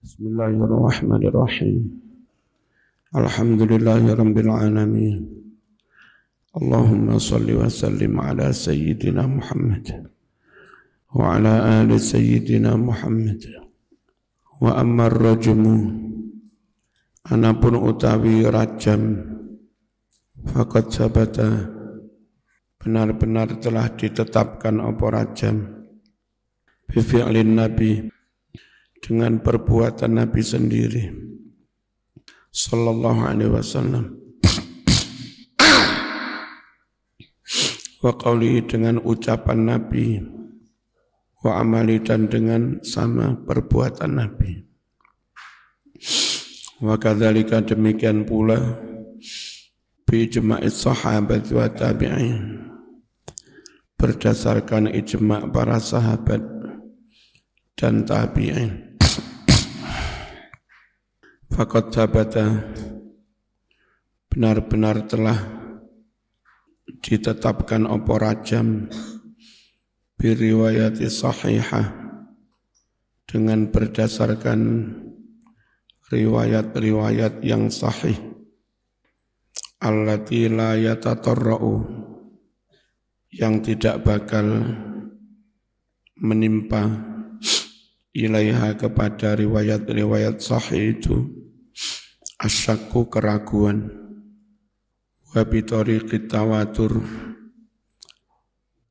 Bismillahirrahmanirrahim. Alhamdulillahirabbil alamin. Allahumma shalli wa sallim ala sayyidina Muhammad wa ala ali sayyidina Muhammad. Wa ammar rajmu anapun utawi rajam faqad sabata benar-benar telah ditetapkan apa rajam bi fi'lin nabi dengan perbuatan Nabi sendiri sallallahu alaihi wasallam wa qawli dengan ucapan Nabi wa amali dan dengan sama perbuatan Nabi wa kadzalika demikian pula bi ijma'is sahabat wa tabi'in berdasarkan ijma' para sahabat dan tabi'in. Faqad sabata benar-benar telah ditetapkan apa rajam biriwayati sahihah dengan berdasarkan riwayat-riwayat yang sahih allati la yatatarra'u yang tidak bakal menimpa ilaiha kepada riwayat-riwayat sahih itu asyakku keraguan wa bitariqit tawatur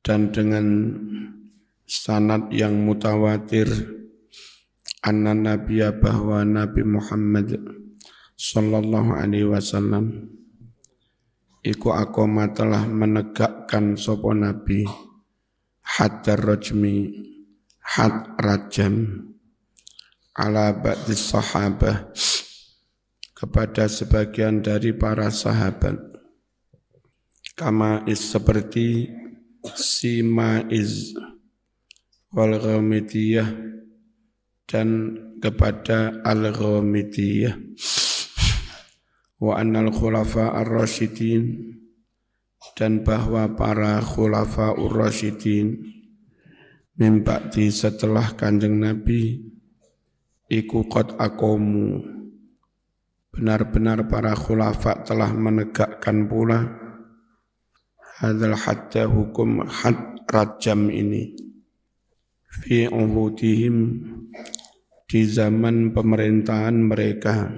dan dengan sanad yang mutawatir anna nabiyya bahwa Nabi Muhammad sallallahu alaihi wasallam iku aqama telah menegakkan sapa nabi haddar rajmi had rajam ala ba'dis sahabah kepada sebagian dari para sahabat kama seperti si Ma'iz wal Ghamidiyah dan kepada al-Ghamidiyah wa annal khulafa ar-rasyidin dan bahwa para khulafa ar-rasyidin min ba'di setelah Kanjeng Nabi iku qad aqamu benar-benar para khulafa telah menegakkan pula hadzal hadda hukum had rajam ini fi uhudihim di zaman pemerintahan mereka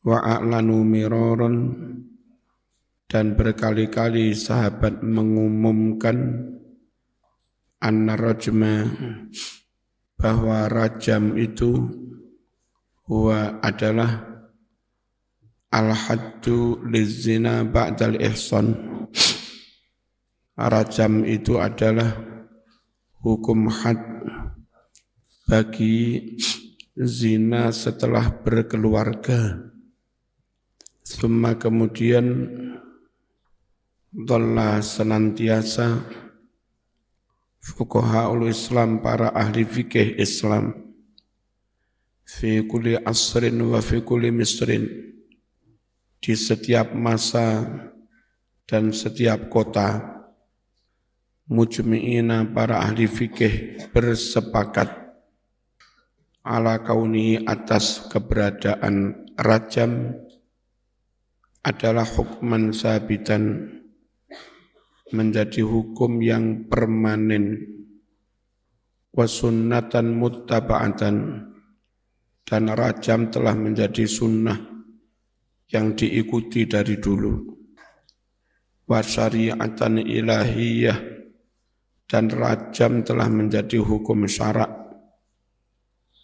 wa a'lanu miraran dan berkali-kali sahabat mengumumkan anna rajma bahwa rajam itu huwa adalah al-haddu lizzina ba'dal ihsan. Rajam itu adalah hukum had bagi zina setelah berkeluarga. Summa kemudian dhalla senantiasa fuqahaul Islam para ahli fikih Islam fi kulli asrin wa fi kulli misrin di setiap masa dan setiap kota mujmi'ina para ahli fikih bersepakat ala kauni atas keberadaan rajam adalah hukman sabitan menjadi hukum yang permanen wa sunnatan muttaba'atan dan rajam telah menjadi sunnah yang diikuti dari dulu wa syari'atan ilahiyah dan rajam telah menjadi hukum syarak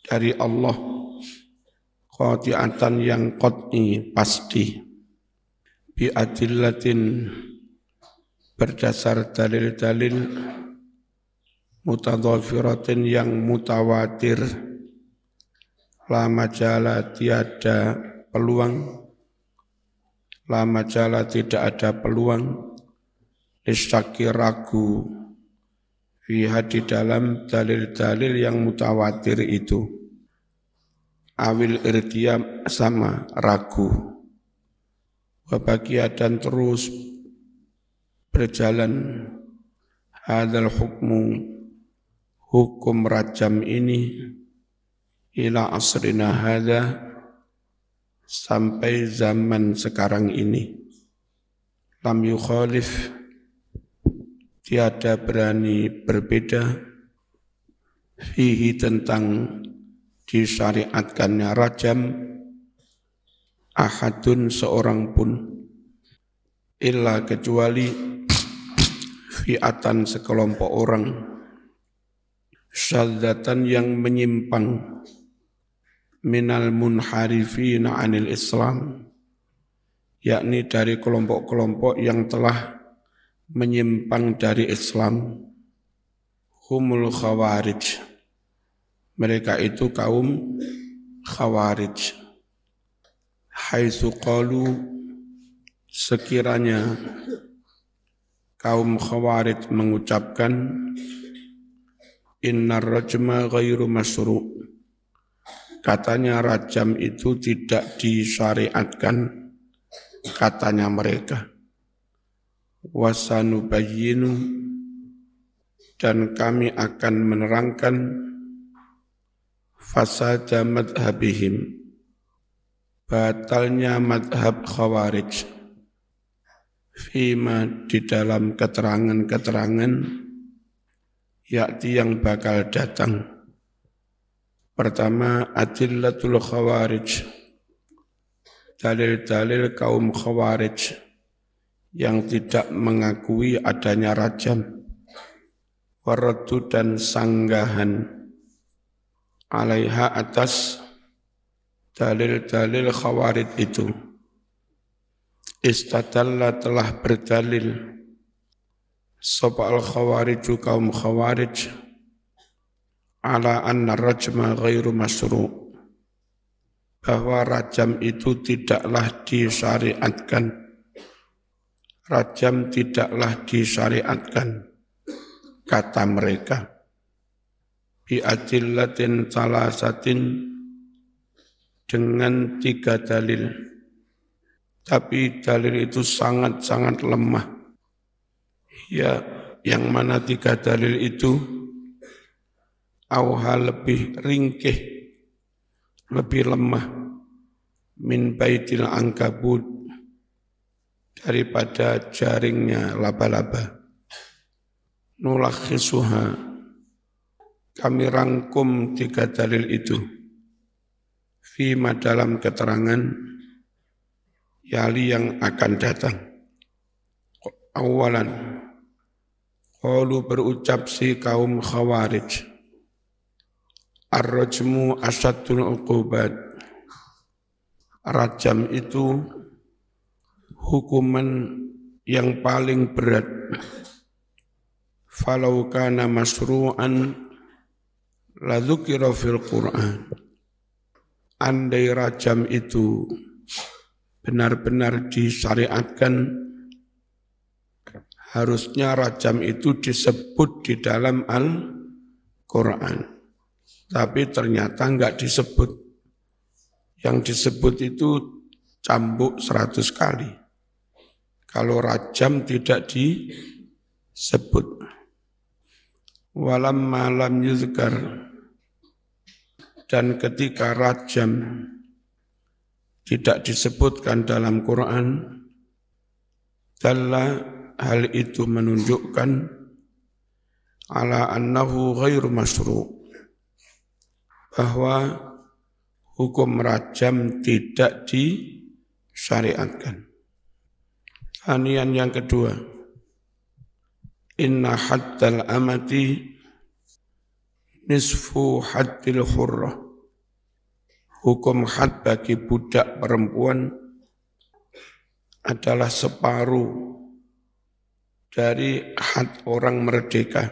dari Allah qati'atan yang qat'i pasti bi adillatin berdasar dalil-dalil mutadhafiratin yang mutawatir la majala tiada peluang la majala tidak ada peluang isyaki ragu fiha di dalam dalil-dalil yang mutawatir itu awil irtiyam sama ragu wa baqiya dan terus berjalan hadzal hukmu hukum rajam ini ila asrina hadha, sampai zaman sekarang ini. Lam yukhalif, tiada berani berbeda, fihi tentang disyariatkannya rajam, ahadun seorang pun, illa kecuali fi'atan sekelompok orang, syadzatan yang menyimpang, minal munharifina anil Islam, yakni dari kelompok-kelompok yang telah menyimpang dari Islam. Humul khawarij, mereka itu kaum khawarij. Haitsu qalu, sekiranya kaum khawarij mengucapkan, innar rajma ghairu masyru', katanya rajam itu tidak disyariatkan, katanya mereka. Wasanubayyinu, dan kami akan menerangkan fasada madhabihim, batalnya madhab khawarij, fima di dalam keterangan-keterangan yakti yang bakal datang. Pertama, adillatul khawarij, dalil-dalil kaum khawarij yang tidak mengakui adanya rajam, waradu dan sanggahan, alaiha atas dalil-dalil khawarij itu. Istadalla telah berdalil sapa al-khawariju kaum khawarij ala anna rajma ghairu masyru', bahwa rajam itu tidaklah disyariatkan. Rajam tidaklah disyariatkan, kata mereka. Bi adillatin salasatin, dengan 3 dalil. Tapi dalil itu sangat-sangat lemah. Ya, yang mana 3 dalil itu? Auha lebih ringkih, lebih lemah, min baitil ankabut, daripada jaringnya laba-laba. Nulakhisuha, kami rangkum 3 dalil itu. Fima dalam keterangan yali yang akan datang. Awalan, qalu berucap si kaum khawarij, ar-rajmu asyadul uqubat, rajam itu hukuman yang paling berat. Falau kana masru'an la dzukira fil Qur'an, andai rajam itu benar-benar disyariatkan, harusnya rajam itu disebut di dalam Al-Quran. Tapi ternyata enggak disebut. Yang disebut itu cambuk 100 kali. Kalau rajam tidak disebut. Walamma lam yuzkar, dan ketika rajam tidak disebutkan dalam Quran, dalla, hal itu menunjukkan ala annahu ghairu masyru', bahwa hukum rajam tidak disyariatkan. Anian yang kedua, inna haddal amati nisfu haddil hurrah, hukum had bagi budak perempuan adalah separuh dari had orang merdeka.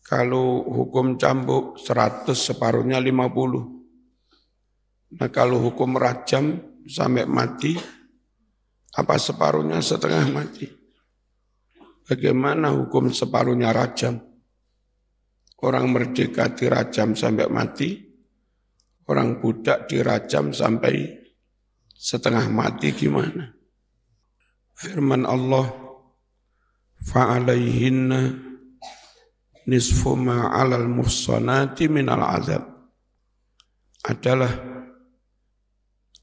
Kalau hukum cambuk 100, separuhnya 50. Nah kalau hukum rajam sampai mati, apa separuhnya setengah mati? Bagaimana hukum separuhnya rajam? Orang merdeka dirajam sampai mati, orang budak dirajam sampai setengah mati, gimana? Firman Allah, fa'alaihinna nisfu ma 'alal muhsanati minal azab. adalah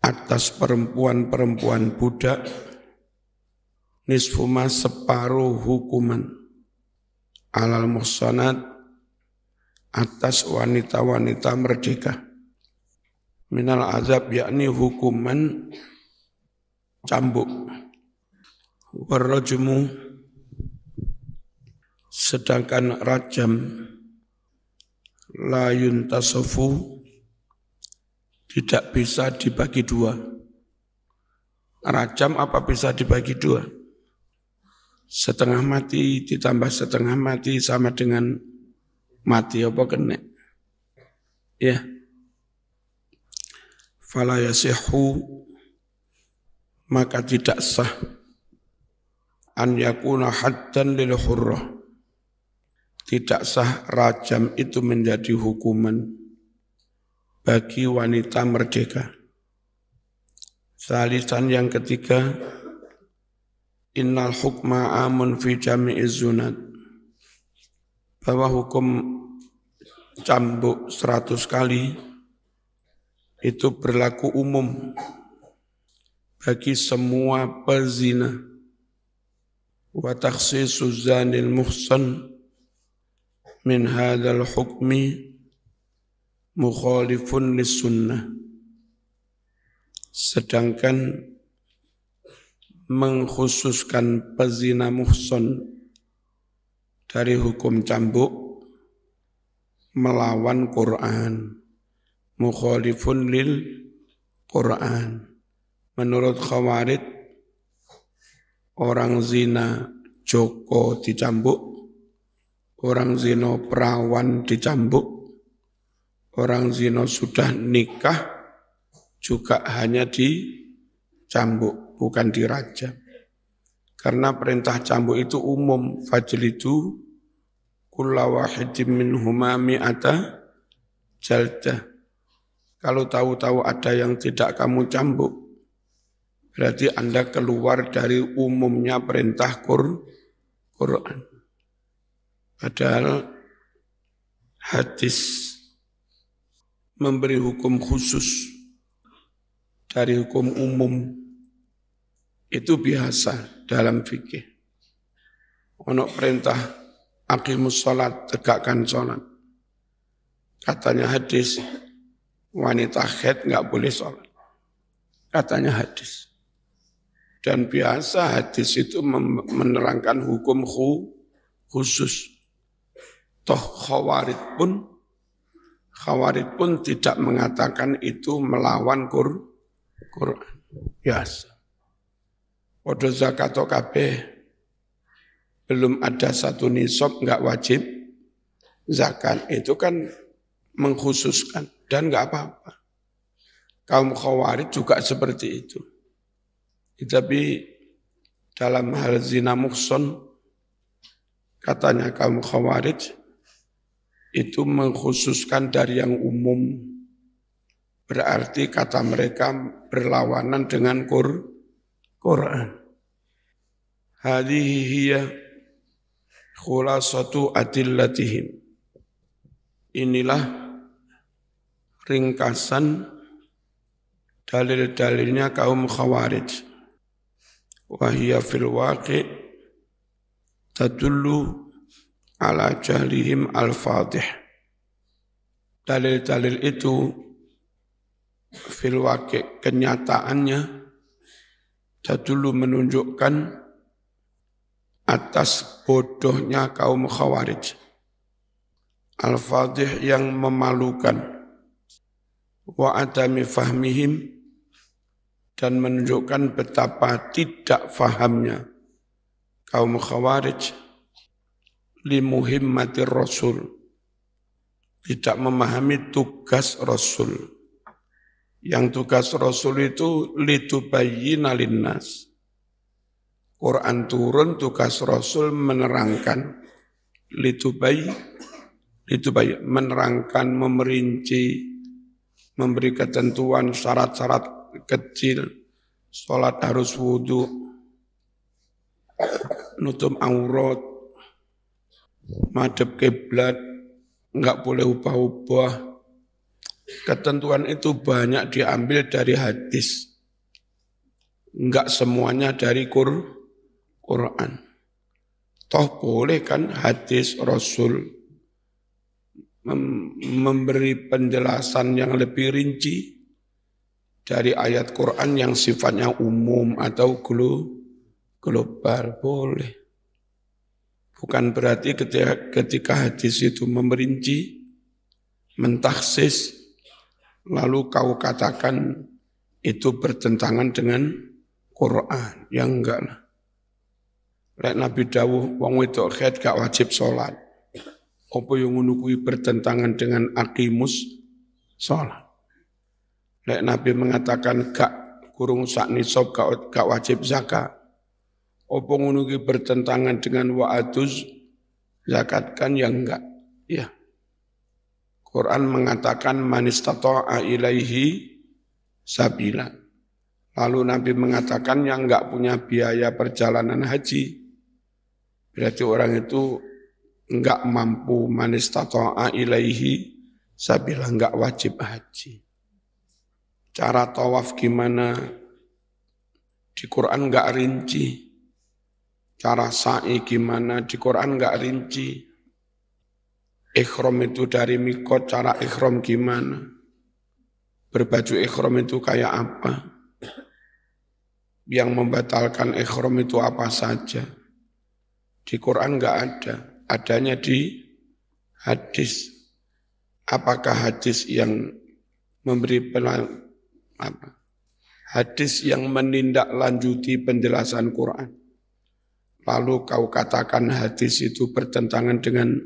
atas perempuan-perempuan budak nisfuma separuh hukuman alal muhsanat atas wanita-wanita merdeka minal azab yakni hukuman cambuk warrajmu sedangkan rajam la yuntasafu tidak bisa dibagi dua. Rajam apa bisa dibagi dua? Setengah mati ditambah setengah mati sama dengan mati apa kena? Ya. Fala yasihu maka tidak sah an yakuna haddan lil hurrah. Tidak sah rajam itu menjadi hukuman bagi wanita merdeka. Salisan yang ketiga, innal hukma amun fi jami'iz zunat. Bahwa hukum cambuk 100 kali itu berlaku umum bagi semua pezina. Wa takhsisu zanil muhsan min hadzal hukmi mukhalifun lis-sunnah. Sedangkan mengkhususkan pezina muhsan dari hukum cambuk melawan Quran. Mukhalifun lil Quran. Menurut Khawarij, orang zina Joko dicambuk, orang zina perawan dicambuk, orang zina sudah nikah juga hanya dicambuk, bukan dirajam. Karena perintah cambuk itu umum, fajlidu kulla wahidin minhuma mi'ata jaldah. Kalau tahu-tahu ada yang tidak kamu cambuk, berarti Anda keluar dari umumnya perintah Quran. Padahal hadis memberi hukum khusus dari hukum umum itu biasa dalam fikih. Ono perintah aqimus sholat, tegakkan sholat. Katanya hadis, wanita haid nggak boleh sholat. Katanya hadis. Dan biasa hadis itu menerangkan hukum khusus. Toh Khawarij pun tidak mengatakan itu melawan Quran. Biasa. Podo zakat kabeh belum ada satu nisab enggak wajib zakat. Itu kan mengkhususkan dan enggak apa-apa. Kaum Khawarij juga seperti itu. Tapi dalam hal zina muhsan katanya kaum Khawarij itu mengkhususkan dari yang umum. Berarti kata mereka berlawanan dengan Quran. Hadhihi hiya khulasatu adillatihim. Inilah ringkasan dalil-dalilnya kaum Khawarij. Wahiyya fil waqi' tadullu ala jahlihim al-fadih. Dalil-dalil itu fil waqi' kenyataannya tadullu menunjukkan atas bodohnya kaum Khawarij. Al-fadih yang memalukan. Wa adami fahmihim dan menunjukkan betapa tidak fahamnya kaum Khawarij limuhimmatir Rasul, tidak memahami tugas Rasul. Yang tugas Rasul itu litubayyina linnas. Quran turun, tugas Rasul menerangkan, menerangkan, memerinci, memberi ketentuan syarat-syarat kecil, sholat harus wudu, nutup aurat, madhep kiblat, enggak boleh ubah-ubah, ketentuan itu banyak diambil dari hadis. Enggak semuanya dari Quran. Toh boleh kan hadis Rasul memberi penjelasan yang lebih rinci dari ayat Quran yang sifatnya umum atau global, boleh. Bukan berarti ketika hadis itu memerinci, mentaksis, lalu kau katakan itu bertentangan dengan Quran. Ya enggak lah. Lek Nabi dawuh wong wedok haid gak wajib sholat. Apa yang ngono kuwi bertentangan dengan aqimus sholat. Lek Nabi mengatakan gak kurung sak nisab gak wajib zakat. Apa ngono kuwi bertentangan dengan wa'atuz zakat kan ya enggak. Ya. Quran mengatakan man istata'a ilaihi sabila. Lalu Nabi mengatakan yang enggak punya biaya perjalanan haji. Berarti orang itu enggak mampu man istata'a ilaihi sabila, enggak wajib haji. Cara tawaf gimana? Di Quran enggak rinci. Cara sa'i gimana? Di Quran enggak rinci. Ikhram itu dari mikot, cara ikhram gimana? Berbaju ikhram itu kayak apa? Yang membatalkan ikhram itu apa saja? Di Quran enggak ada. Adanya di hadis. Apakah hadis yang memberi hadis yang menindaklanjuti penjelasan Quran? Lalu kau katakan hadis itu bertentangan dengan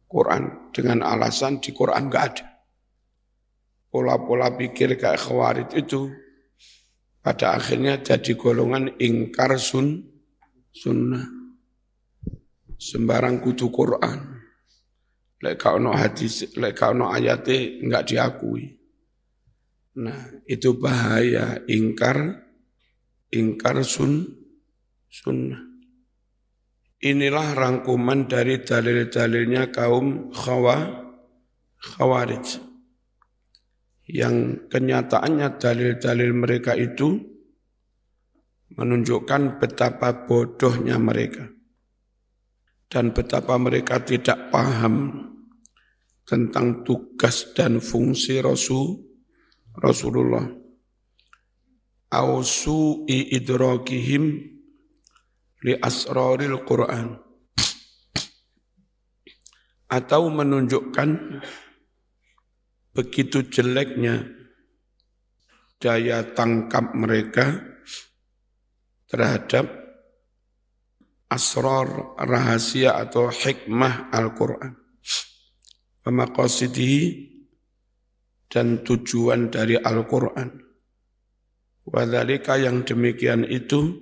Quran dengan alasan di Quran enggak ada. Pola-pola pikir kayak Khawarij itu pada akhirnya jadi golongan ingkar sunnah. Sembarang kudu Quran. Lek ono hadis, lek ono ayate enggak diakui. Nah, itu bahaya ingkar sunnah. Inilah rangkuman dari dalil-dalilnya kaum Khawarij. Yang kenyataannya dalil-dalil mereka itu menunjukkan betapa bodohnya mereka. Dan betapa mereka tidak paham tentang tugas dan fungsi Rasulullah. Ausu'i idrakihim li asraril Quran. Atau menunjukkan begitu jeleknya daya tangkap mereka terhadap asrar, rahasia atau hikmah Al-Quran. Wa maqasidihi, dan tujuan dari Al-Quran. Wa dzalika, yang demikian itu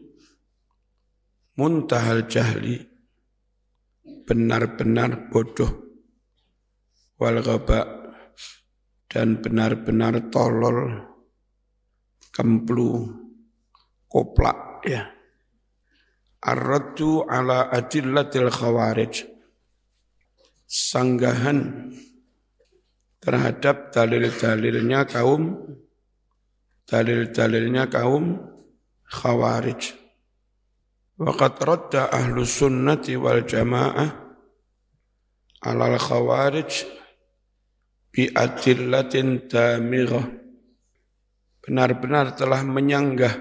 muntahal jahli, benar-benar bodoh, wal ghaba, dan benar-benar tolol, kemplu, koplak ya. Ar-raddu ala adillatil khawarij, sanggahan terhadap dalil-dalilnya kaum Khawarij. Waqad radda ahlus sunnati wal jamaah alal khawarij bi adillatin damighah. Benar-benar telah menyanggah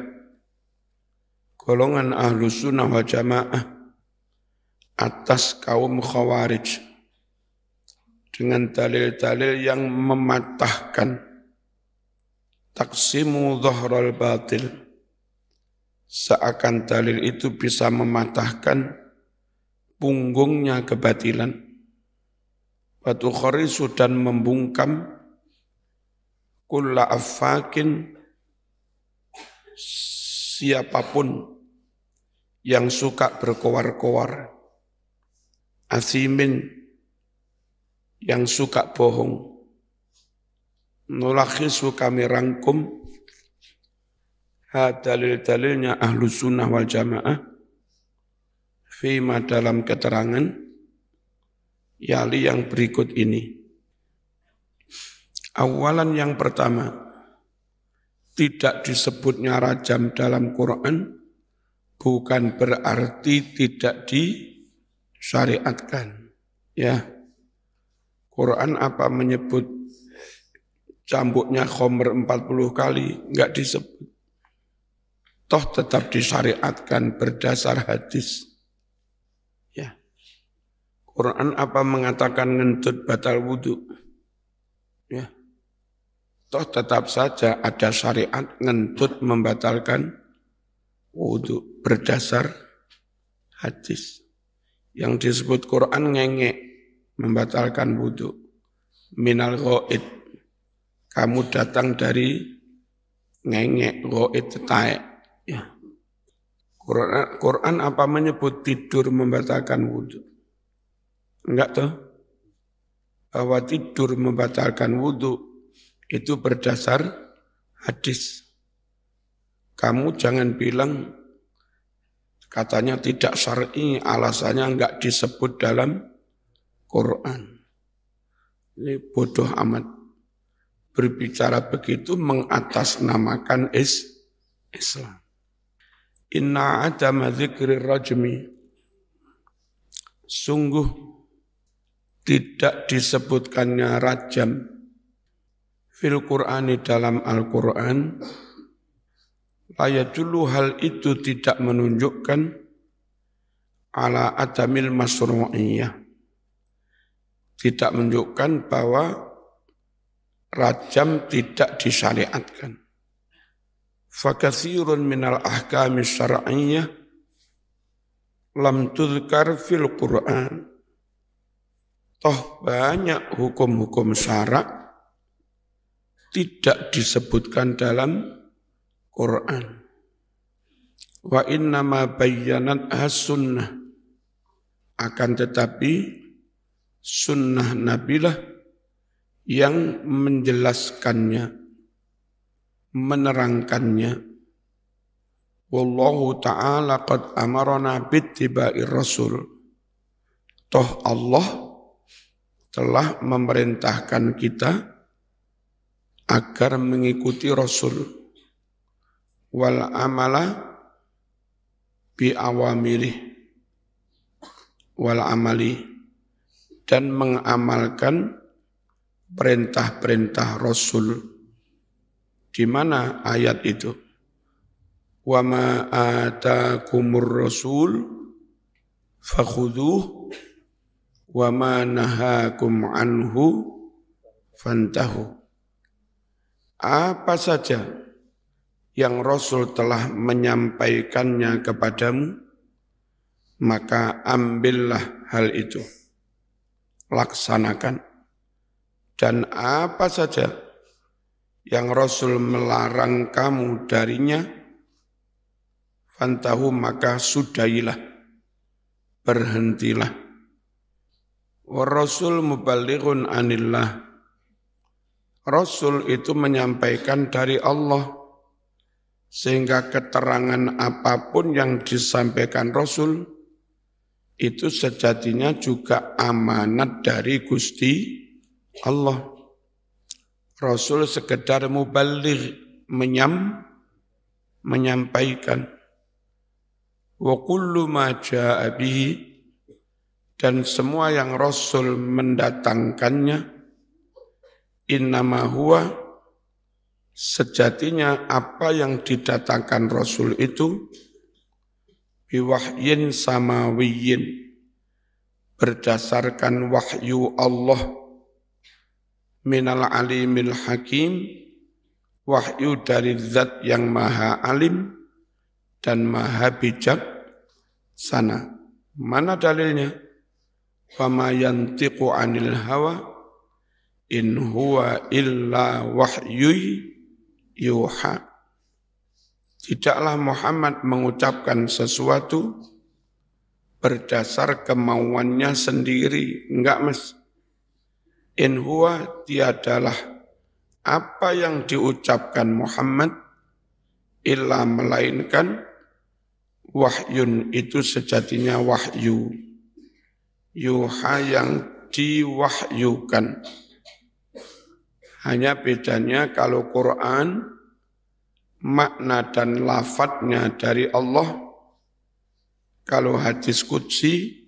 golongan ahlus sunnah wal jamaah atas kaum Khawarij dengan dalil-dalil yang mematahkan taksimu dhahral batil, seakan dalil itu bisa mematahkan punggungnya kebatilan, wa tukharisu, dan membungkam kulla affakin, siapapun yang suka berkoar-koar, asimin, yang suka bohong. Nulakhisu, kami rangkum dalil-dalilnya ahlu sunnah wal jamaah fima, dalam keterangan yali yang berikut ini. Awalan yang pertama, tidak disebutnya rajam dalam Quran bukan berarti tidak disyariatkan. Ya, Quran apa menyebut cambuknya khomer 40 kali, enggak disebut. Toh tetap disyariatkan berdasar hadis. Ya. Quran apa mengatakan ngentut batal wudu? Ya. Toh tetap saja ada syariat ngentut membatalkan wudu berdasar hadis. Yang disebut Quran ngengek membatalkan wudu. Minal ghaid. Kamu datang dari ngengek, ghaid taek. Ya. Quran apa menyebut tidur membatalkan wudu? Enggak toh? Bahwa tidur membatalkan wudu itu berdasar hadis. Kamu jangan bilang katanya tidak syar'i, alasannya enggak disebut dalam Quran. Ini bodoh amat. Berbicara begitu mengatasnamakan Islam. Inna adama dzikri rajmi. Sungguh tidak disebutkannya rajam fil Qur'ani dalam Al-Qur'an, layadullu hal itu tidak menunjukkan ala adamil masru'iyah. Tidak menunjukkan bahwa rajam tidak disyariatkan. Fakatsirun minal ahkami syar'iyyah lam tudhkar fil Qur'an. Toh banyak hukum-hukum syarak tidak disebutkan dalam Quran. Wa innama bayyanat as-sunnah. Akan tetapi sunnah nabilah yang menjelaskannya, menerangkannya. Wallahu ta'ala qad amarana bittiba'ir rasul. Toh Allah telah memerintahkan kita agar mengikuti Rasul wal amala bi awamirih wal amali, dan mengamalkan perintah-perintah Rasul. Di mana ayat itu? Wa ma atakumur rasul fakhudhuh wa ma nahakum anhu fantahu. Apa saja yang Rasul telah menyampaikannya kepadamu, maka ambillah hal itu, laksanakan. Dan apa saja yang Rasul melarang kamu darinya, fantahu maka sudahilah, berhentilah. Wa Rasul muballighun anillah. Rasul itu menyampaikan dari Allah, sehingga keterangan apapun yang disampaikan Rasul itu sejatinya juga amanat dari Gusti Allah. Rasul sekedar muballigh, menyampaikan. Wa kullu ma jaa'a bihi, dan semua yang Rasul mendatangkannya, innama huwa, sejatinya apa yang didatangkan Rasul itu, biwahyin samawiyyin, berdasarkan wahyu Allah, minal alimil hakim, wahyu dari zat yang maha alim dan maha bijak sana. Mana dalilnya? Fama yantiqu anil hawa in huwa illa wahyu yuha. Tidaklah Muhammad mengucapkan sesuatu berdasar kemauannya sendiri. Enggak mas. In huwa, tiadalah apa yang diucapkan Muhammad illa melainkan wahyun, itu sejatinya wahyu. Yuha yang diwahyukan. Hanya bedanya kalau Quran, makna dan lafadznya dari Allah, kalau hadis qudsi,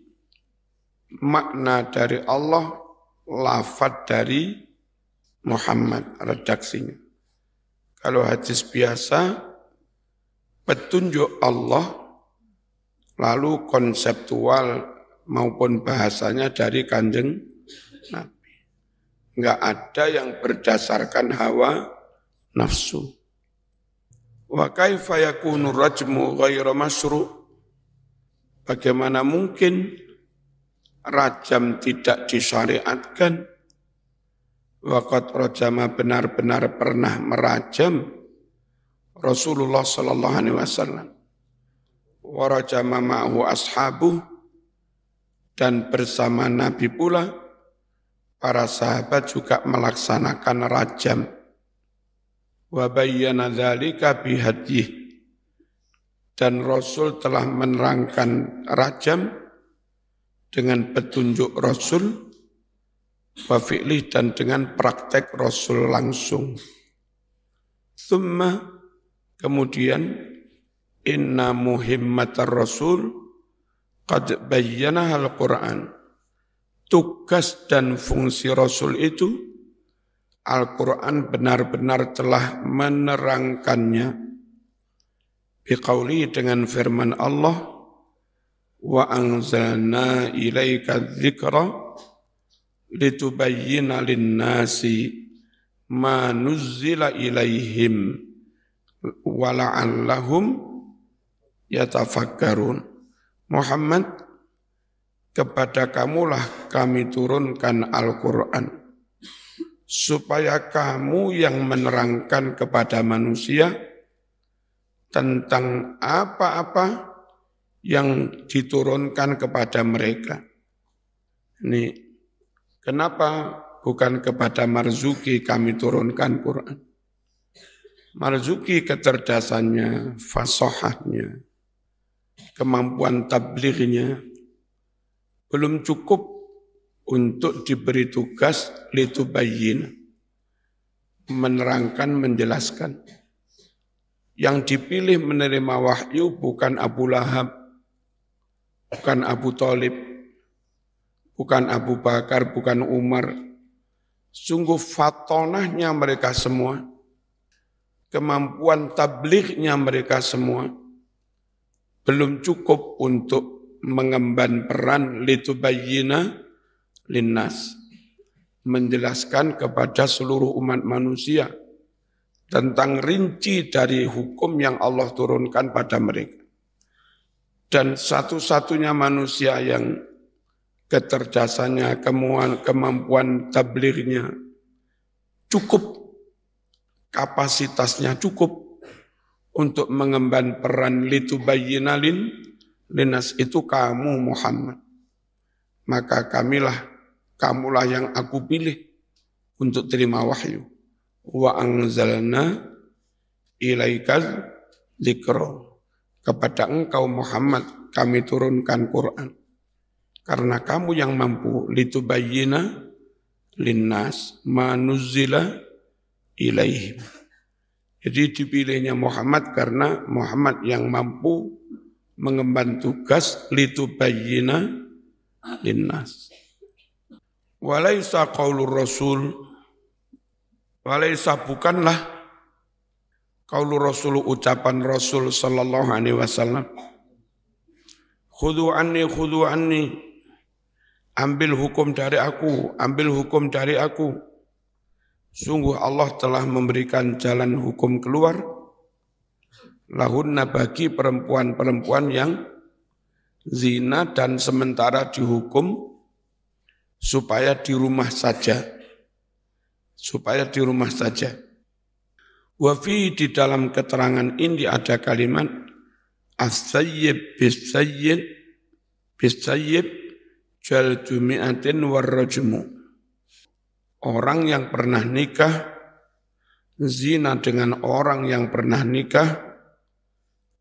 makna dari Allah, lafadz dari Muhammad, redaksinya. Kalau hadis biasa, petunjuk Allah, lalu konseptual maupun bahasanya dari Kanjeng Nabi. Enggak ada yang berdasarkan hawa nafsu. Wa kaifa yakunu rajmu ghairu masyru'? Bagaimana mungkin rajam tidak disyariatkan? Waqad rajama, benar-benar pernah merajam Rasulullah sallallahu alaihi wasallam. Wa rajama ma'hu ashabuh, dan bersama Nabi pula para sahabat juga melaksanakan rajam. Wa bayyana dzalika bihadyih, dan Rasul telah menerangkan rajam dengan petunjuk Rasul, wa fi'lih, dan dengan praktek Rasul langsung. Tsumma, kemudian, inna muhimmatar Rasul qad bayyana al-Qur'an. Tugas dan fungsi Rasul itu Al-Quran benar-benar telah menerangkannya. Biqauli, dengan firman Allah, wa anzalna ilaika dzikra litubayyina lin-nasi ma nuzzila ilaihim wa la'allahum yatafakkarun. Muhammad, kepada kamulah kami turunkan Al-Quran, supaya kamu yang menerangkan kepada manusia tentang apa-apa yang diturunkan kepada mereka. Ini kenapa bukan kepada Marzuki kami turunkan Quran? Marzuki kecerdasannya, fasahahnya, kemampuan tablighnya belum cukup untuk diberi tugas litubayyin, menerangkan, menjelaskan. Yang dipilih menerima wahyu bukan Abu Lahab, bukan Abu Thalib, bukan Abu Bakar, bukan Umar. Sungguh fatonahnya mereka semua, kemampuan tablighnya mereka semua belum cukup untuk mengemban peran litubayyina linnas, menjelaskan kepada seluruh umat manusia tentang rinci dari hukum yang Allah turunkan pada mereka. Dan satu-satunya manusia yang kecerdasannya, kemampuan tablighnya cukup, kapasitasnya cukup untuk mengemban peran litubayyina linnas, itu kamu Muhammad. Maka kamulah yang aku pilih untuk terima wahyu. Wa anzalna ilaikal dzikra. Kepada engkau Muhammad kami turunkan Quran. Karena kamu yang mampu litubayyina linnas ma nuzzila ilaihim. Jadi dipilihnya Muhammad karena Muhammad yang mampu mengemban tugas litubayyina linnas. Walaisa qaulur rasul, walaisa bukanlah qaulur rasul, ucapan Rasul sallallahu alaihi wasallam, khudhu anni, ambil hukum dari aku, ambil hukum dari aku. Sungguh Allah telah memberikan jalan hukum keluar lahunna, bagi perempuan-perempuan yang zina dan sementara dihukum supaya di rumah saja. Supaya di rumah saja. Wa fi, di dalam keterangan ini ada kalimat as-sayyib bis-sayyib jaldu mi'atin warrajmu. Orang yang pernah nikah zina dengan orang yang pernah nikah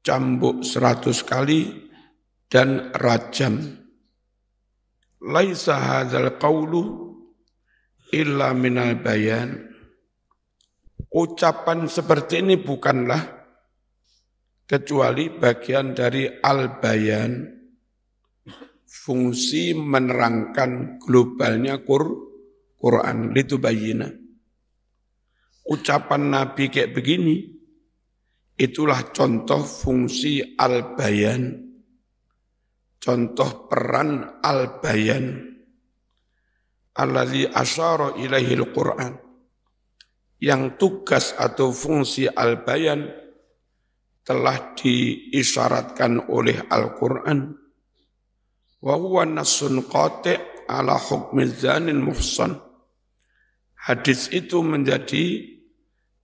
cambuk 100 kali dan rajam. Laisa hadzal qaulu illa minal bayan. Ucapan seperti ini bukanlah kecuali bagian dari al-bayan, fungsi menerangkan globalnya Quran, litubayyina. Ucapan Nabi kayak begini, itulah contoh fungsi al-bayan, contoh peran al-bayan, alladzi asyara ilaihi al-Qur'an, yang tugas atau fungsi al-bayan telah diisyaratkan oleh Al-Quran. Wa huwa nassun qati' ala hukmi zanin muhsan. Hadis itu menjadi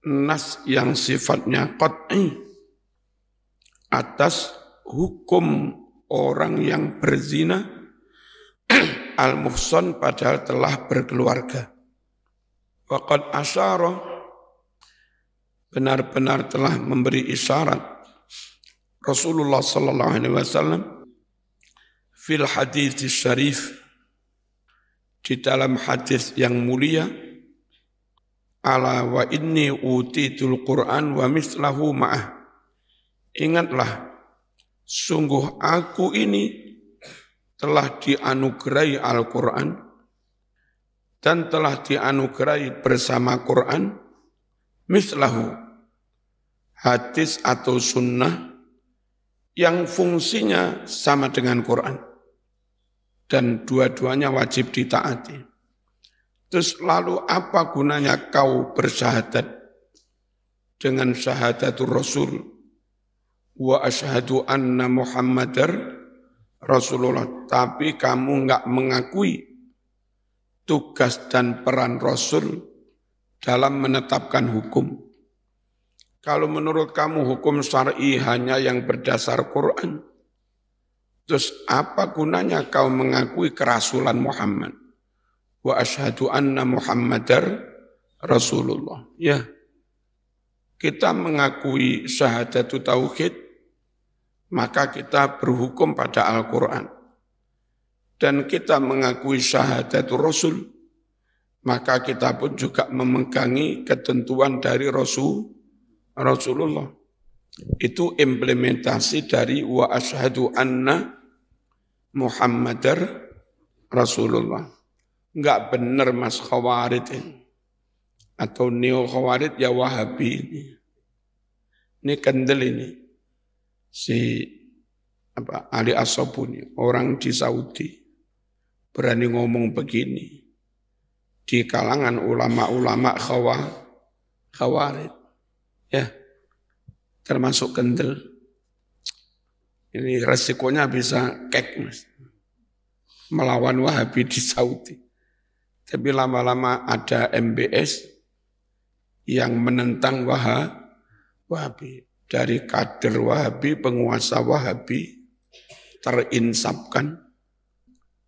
nas yang sifatnya qat'i atas hukum orang yang berzina al-muhsan padahal telah berkeluarga. Waqad asyara, benar-benar telah memberi isyarat Rasulullah sallallahu alaihi wasallam fil hadis syarif, di dalam hadis yang mulia, ala wa inni utitul Qur'an wa mislahu ma'ah. Ingatlah, sungguh aku ini telah dianugerahi Al-Quran dan telah dianugerahi bersama Quran mislahu, hadis atau sunnah yang fungsinya sama dengan Quran dan dua-duanya wajib ditaati. Terus lalu apa gunanya kau bersyahadat dengan syahadatul Rasul wa asyhadu anna Muhammadar Rasulullah, tapi kamu enggak mengakui tugas dan peran Rasul dalam menetapkan hukum. Kalau menurut kamu hukum syar'i hanya yang berdasar Quran, terus apa gunanya kau mengakui kerasulan Muhammad? Wa asyhadu anna Muhammadar Rasulullah. Ya, kita mengakui syahadatul tauhid, maka kita berhukum pada Al-Quran. Dan kita mengakui syahadatul Rasul, maka kita pun juga memegangi ketentuan dari Rasulullah. Itu implementasi dari wa asyhadu anna Muhammadar Rasulullah. Enggak benar Mas Khawarid ini. Atau neo Khawarid ya Wahabi ini. Ini kendel ini. Si Ali As-Sabuni, orang di Saudi, berani ngomong begini di kalangan ulama-ulama Khawarid, ya, termasuk kendel. Ini resikonya bisa kek, Mas, melawan Wahabi di Saudi. Tapi lama-lama ada MBS yang menentang Wahabi. Dari kader Wahabi, penguasa Wahabi, terinsapkan.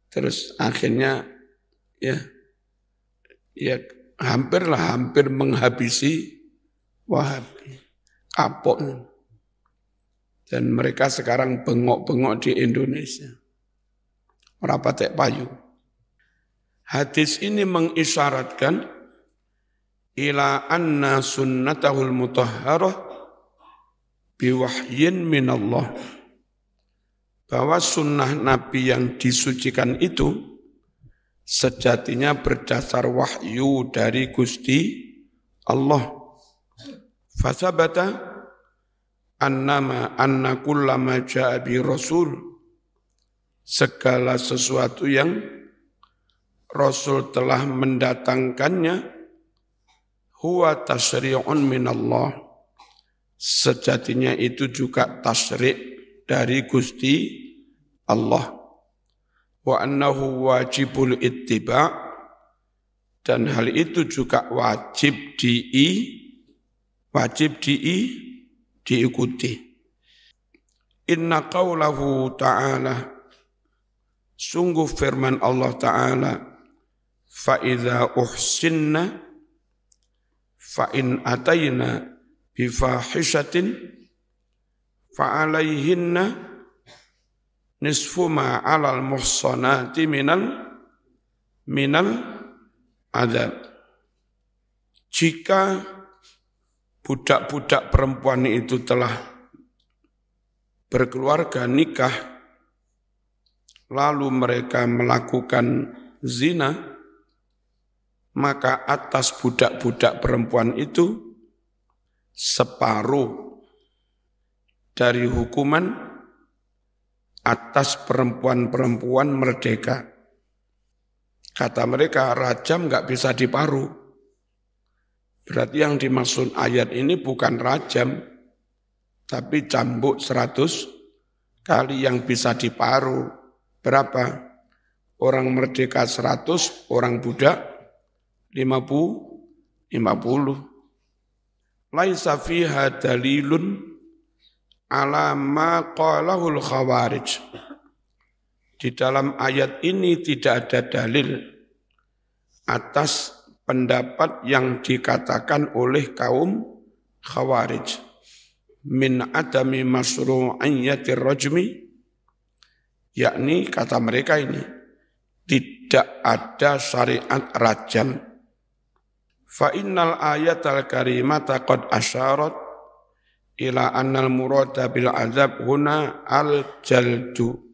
Terus akhirnya ya hampir menghabisi Wahabi, kapok. Dan mereka sekarang bengok-bengok di Indonesia. Ora patek payu. Hadis ini mengisyaratkan ila anna sunnatahul mutahharah biwahyin minallah, bahwa sunnah Nabi yang disucikan itu sejatinya berdasar wahyu dari Gusti Allah. Fasabata anna kullama ja'a bi rasul, segala sesuatu yang Rasul telah mendatangkannya, huwa tasyri'un minallah, sejatinya itu juga tasyri' dari Gusti Allah. Wa annahu wajibul ittiba', dan hal itu juga wajib diikuti. Inna qawlahu ta'ala, sungguh firman Allah Ta'ala, fa idza uhsinna fa in atayna bi fahishatin fa alaihinna nisfu ma 'alal muhsanati minal adab. Jika budak-budak perempuan itu telah berkeluarga nikah, lalu mereka melakukan zina, maka atas budak-budak perempuan itu separuh dari hukuman atas perempuan-perempuan merdeka. Kata mereka, rajam nggak bisa diparu. Berarti yang dimaksud ayat ini bukan rajam, tapi cambuk 100 kali yang bisa diparu. Berapa? Orang merdeka 100, orang budak 50. Laisa fiha dalilun ala ma qalahul khawarij. Di dalam ayat ini tidak ada dalil atas pendapat yang dikatakan oleh kaum khawarij. Min adami masru'iyyatir rajmi, yakni kata mereka ini, tidak ada syariat rajam. Fa innal ayatal karimata qad asyarat ila annal murada bil azab huna al jaldu.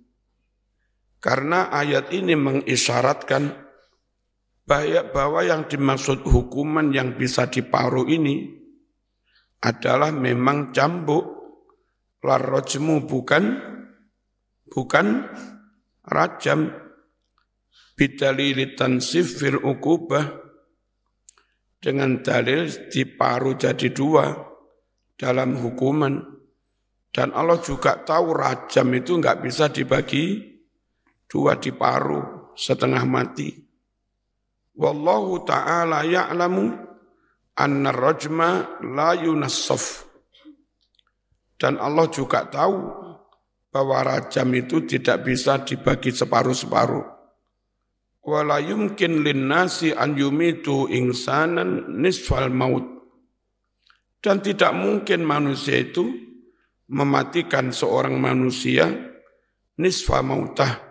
Karena ayat ini mengisyaratkan bahwa yang dimaksud hukuman yang bisa diparu ini adalah memang cambuk, larrojmu bukan rajam, bidalil tansif fil uqubah, dengan dalil diparu jadi 2 dalam hukuman. Dan Allah juga tahu rajam itu enggak bisa dibagi 2, diparu setengah mati. Wallahu ta'ala ya'lamu anna rajma la yunassaf. Dan Allah juga tahu bahwa rajam itu tidak bisa dibagi separuh-separuh. Wala yumkin linnasi an yumitu insanan nisfal maut. Dan tidak mungkin manusia itu mematikan seorang manusia nisfa mautah,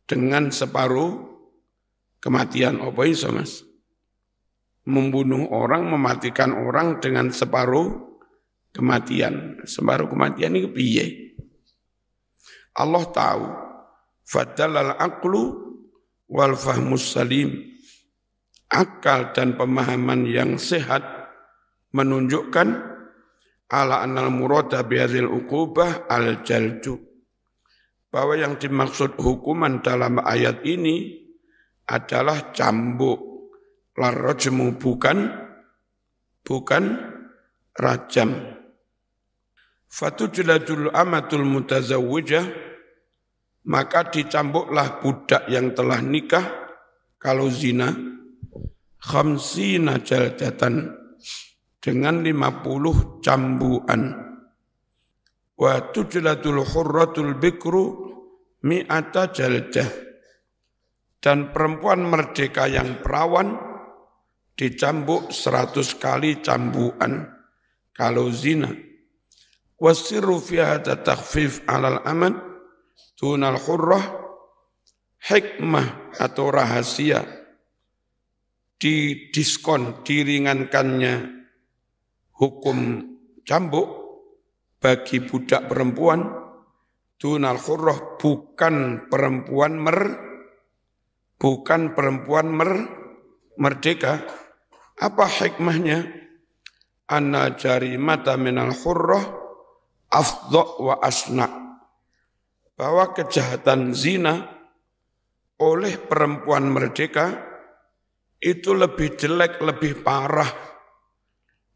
dengan separuh kematian. Apa iso Mas? Membunuh orang, mematikan orang dengan separuh kematian. Separuh kematian ini piye? Allah tahu. Fadalal aqlu wal fahmus salim. Akal dan pemahaman yang sehat menunjukkan ala annal murada bihadzal uqubah al jaldu, bahwa yang dimaksud hukuman dalam ayat ini adalah cambuk, larrajmu bukan rajam. Fatujladul amatul mutazawwijah, maka dicambuklah budak yang telah nikah kalau zina 50 jaldatan, dengan 50 cambuan. Wa tujladul hurratul bikru mi'ata jaldah, dan perempuan merdeka yang perawan dicambuk 100 kali cambukan kalau zina. Wasirru fi hadza takhfif 'alal amad dunal hurrah, hikmah atau rahasia didiskon, diringankannya hukum cambuk bagi budak perempuan dunal hurrah, bukan perempuan merdeka. Apa hikmahnya? Anna jarimata minal hurrah afdha wa asna, bahwa kejahatan zina oleh perempuan merdeka itu lebih jelek, lebih parah.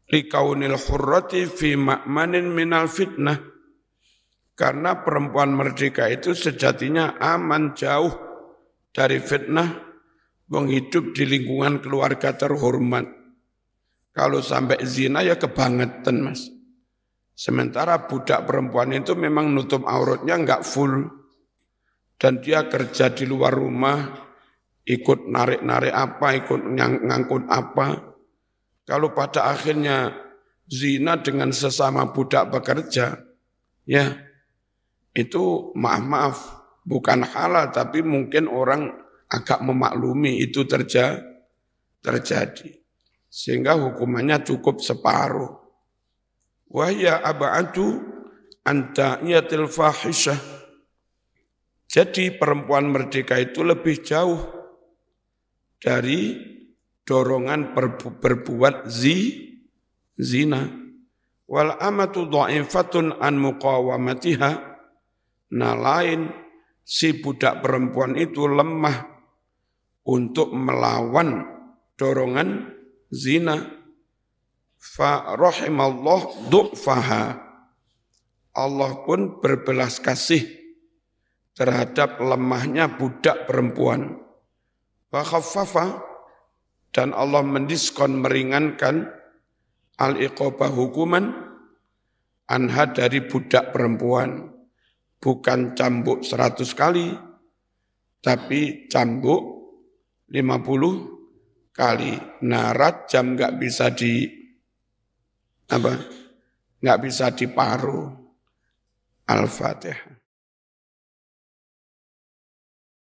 Likaunil hurrati fi ma'manin minal fitnah, karena perempuan merdeka itu sejatinya aman, jauh dari fitnah, menghidup di lingkungan keluarga terhormat. Kalau sampai zina ya kebangetan Mas. Sementara budak perempuan itu memang nutup auratnya enggak full, dan dia kerja di luar rumah, ikut narik-narik apa, ikut ngangkut apa. Kalau pada akhirnya zina dengan sesama budak bekerja, ya itu maaf, bukan halal, tapi mungkin orang agak memaklumi itu terjadi. Sehingga hukumannya cukup separuh. Wahya aba'atu anta'iyatil fahisyah. Jadi perempuan merdeka itu lebih jauh dari dorongan berbuat zina. Wal amatu dha'ifatun an muqawamatiha. Nah lain, si budak perempuan itu lemah untuk melawan dorongan zina. Fa rahimallah du'faha. Allah pun berbelas kasih terhadap lemahnya budak perempuan. Wa khaffafa, dan Allah mendiskon meringankan al-iqabah hukuman anha dari budak perempuan. Bukan cambuk 100 kali, tapi cambuk 50 kali. Nah, rajam nggak bisa nggak bisa diparu. Al-Fatihah.